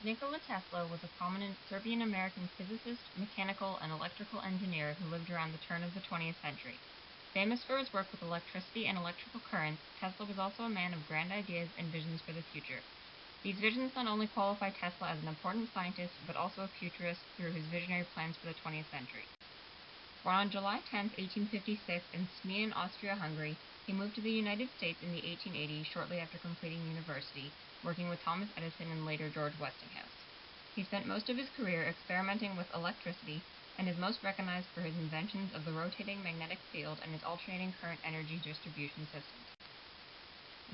Nikola Tesla was a prominent Serbian-American physicist, mechanical, and electrical engineer who lived around the turn of the 20th century. Famous for his work with electricity and electrical currents, Tesla was also a man of grand ideas and visions for the future. These visions not only qualify Tesla as an important scientist, but also a futurist through his visionary plans for the 20th century. Born on July 10, 1856, in Smiljan, Austria-Hungary, he moved to the United States in the 1880s shortly after completing university, working with Thomas Edison and later George Westinghouse. He spent most of his career experimenting with electricity and is most recognized for his inventions of the rotating magnetic field and his alternating current energy distribution systems.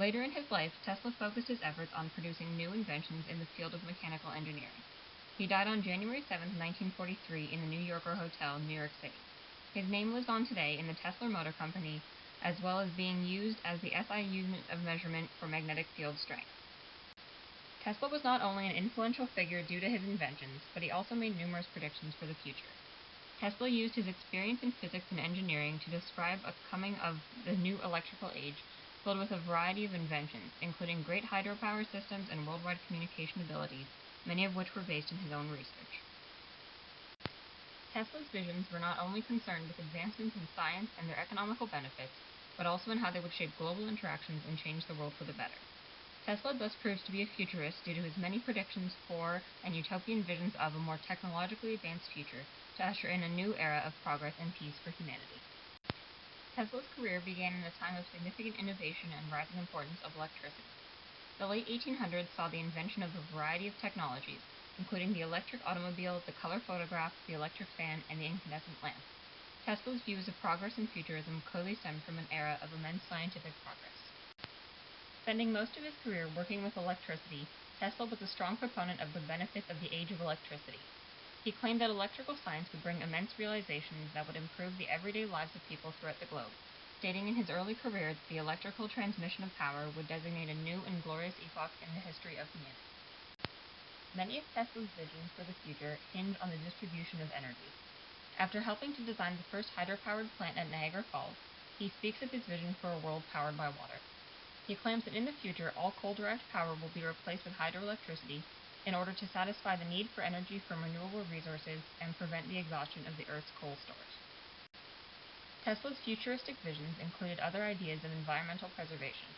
Later in his life, Tesla focused his efforts on producing new inventions in the field of mechanical engineering. He died on January 7, 1943, in the New Yorker Hotel, New York City. His name lives on today in the Tesla Motor Company, as well as being used as the SI unit of measurement for magnetic field strength. Tesla was not only an influential figure due to his inventions, but he also made numerous predictions for the future. Tesla used his experience in physics and engineering to describe a coming of the new electrical age, filled with a variety of inventions, including great hydropower systems and worldwide communication abilities, many of which were based in his own research. Tesla's visions were not only concerned with advancements in science and their economical benefits, but also in how they would shape global interactions and change the world for the better. Tesla thus proves to be a futurist due to his many predictions for and utopian visions of a more technologically advanced future to usher in a new era of progress and peace for humanity. Tesla's career began in a time of significant innovation and rising importance of electricity. The late 1800s saw the invention of a variety of technologies, including the electric automobile, the color photograph, the electric fan, and the incandescent lamp. Tesla's views of progress and futurism clearly stemmed from an era of immense scientific progress. Spending most of his career working with electricity, Tesla was a strong proponent of the benefits of the age of electricity. He claimed that electrical science would bring immense realizations that would improve the everyday lives of people throughout the globe, stating in his early career that the electrical transmission of power would designate a new and glorious epoch in the history of humanity. Many of Tesla's visions for the future hinge on the distribution of energy. After helping to design the first hydropowered plant at Niagara Falls, he speaks of his vision for a world powered by water. He claims that in the future all coal-derived power will be replaced with hydroelectricity in order to satisfy the need for energy from renewable resources and prevent the exhaustion of the Earth's coal stores. Tesla's futuristic visions included other ideas of environmental preservation.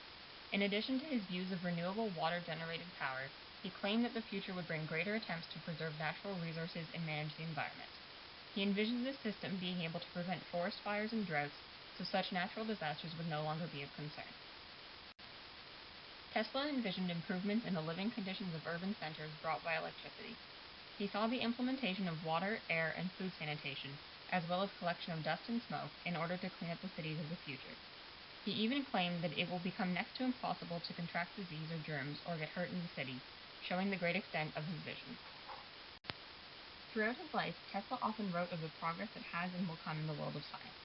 In addition to his views of renewable water-generated power, he claimed that the future would bring greater attempts to preserve natural resources and manage the environment. He envisioned this system being able to prevent forest fires and droughts, so such natural disasters would no longer be of concern. Tesla envisioned improvements in the living conditions of urban centers brought by electricity. He saw the implementation of water, air, and food sanitation, as well as collection of dust and smoke, in order to clean up the cities of the future. He even claimed that it will become next to impossible to contract disease or germs or get hurt in the city, showing the great extent of his vision. Throughout his life, Tesla often wrote of the progress that has and will come in the world of science.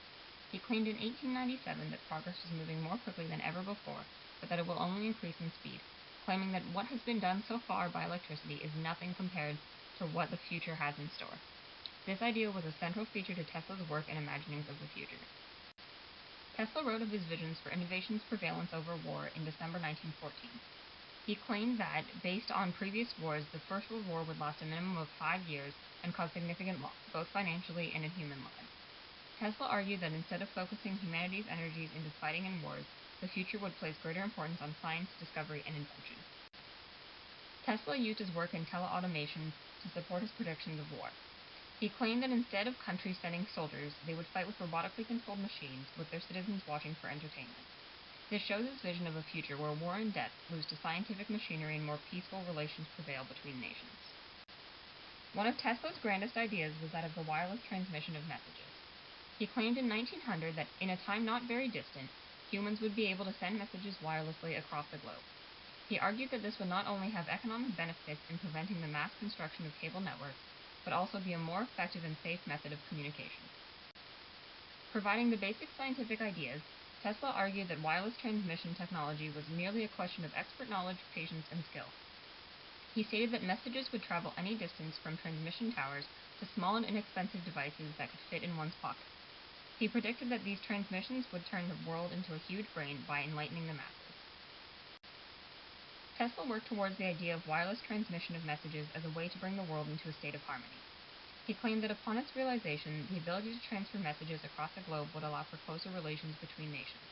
He claimed in 1897 that progress was moving more quickly than ever before, but that it will only increase in speed, claiming that what has been done so far by electricity is nothing compared to what the future has in store. This idea was a central feature to Tesla's work and imaginings of the future. Tesla wrote of his visions for innovation's prevalence over war in December 1914. He claimed that, based on previous wars, the First World War would last a minimum of 5 years and cause significant loss, both financially and in human lives. Tesla argued that instead of focusing humanity's energies into fighting in wars, the future would place greater importance on science, discovery, and invention. Tesla used his work in teleautomation to support his predictions of war. He claimed that instead of countries sending soldiers, they would fight with robotically controlled machines, with their citizens watching for entertainment. This shows his vision of a future where war and death lose to scientific machinery and more peaceful relations prevail between nations. One of Tesla's grandest ideas was that of the wireless transmission of messages. He claimed in 1900 that in a time not very distant, humans would be able to send messages wirelessly across the globe. He argued that this would not only have economic benefits in preventing the mass construction of cable networks, but also be a more effective and safe method of communication. Providing the basic scientific ideas, Tesla argued that wireless transmission technology was merely a question of expert knowledge, patience, and skill. He stated that messages would travel any distance from transmission towers to small and inexpensive devices that could fit in one's pocket. He predicted that these transmissions would turn the world into a huge brain by enlightening the masses. Tesla worked towards the idea of wireless transmission of messages as a way to bring the world into a state of harmony. He claimed that upon its realization, the ability to transfer messages across the globe would allow for closer relations between nations.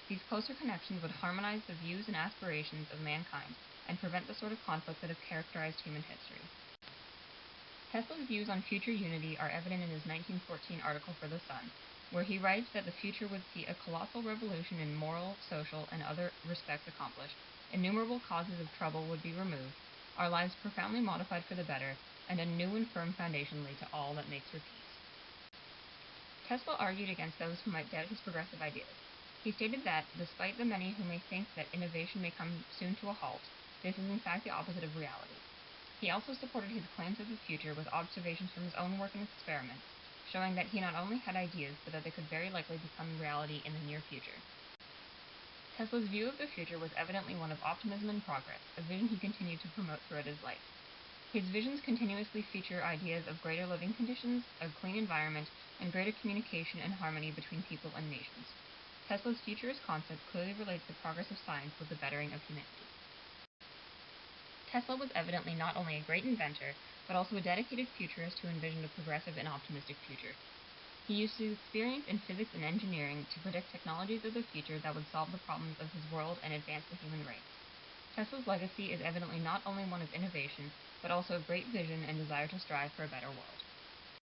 These closer connections would harmonize the views and aspirations of mankind and prevent the sort of conflict that have characterized human history. Tesla's views on future unity are evident in his 1914 article for The Sun, where he writes that the future would see a colossal revolution in moral, social, and other respects accomplished, innumerable causes of trouble would be removed, our lives profoundly modified for the better, and a new and firm foundation laid to all that makes for peace. Tesla argued against those who might doubt his progressive ideas. He stated that, despite the many who may think that innovation may come soon to a halt, this is in fact the opposite of reality. He also supported his claims of the future with observations from his own work and experiments, showing that he not only had ideas, but that they could very likely become reality in the near future. Tesla's view of the future was evidently one of optimism and progress, a vision he continued to promote throughout his life. His visions continuously feature ideas of greater living conditions, a clean environment, and greater communication and harmony between people and nations. Tesla's futurist concept clearly relates the progress of science with the bettering of humanity. Tesla was evidently not only a great inventor, but also a dedicated futurist who envisioned a progressive and optimistic future. He used his experience in physics and engineering to predict technologies of the future that would solve the problems of his world and advance the human race. Tesla's legacy is evidently not only one of innovation, but also of great vision and desire to strive for a better world.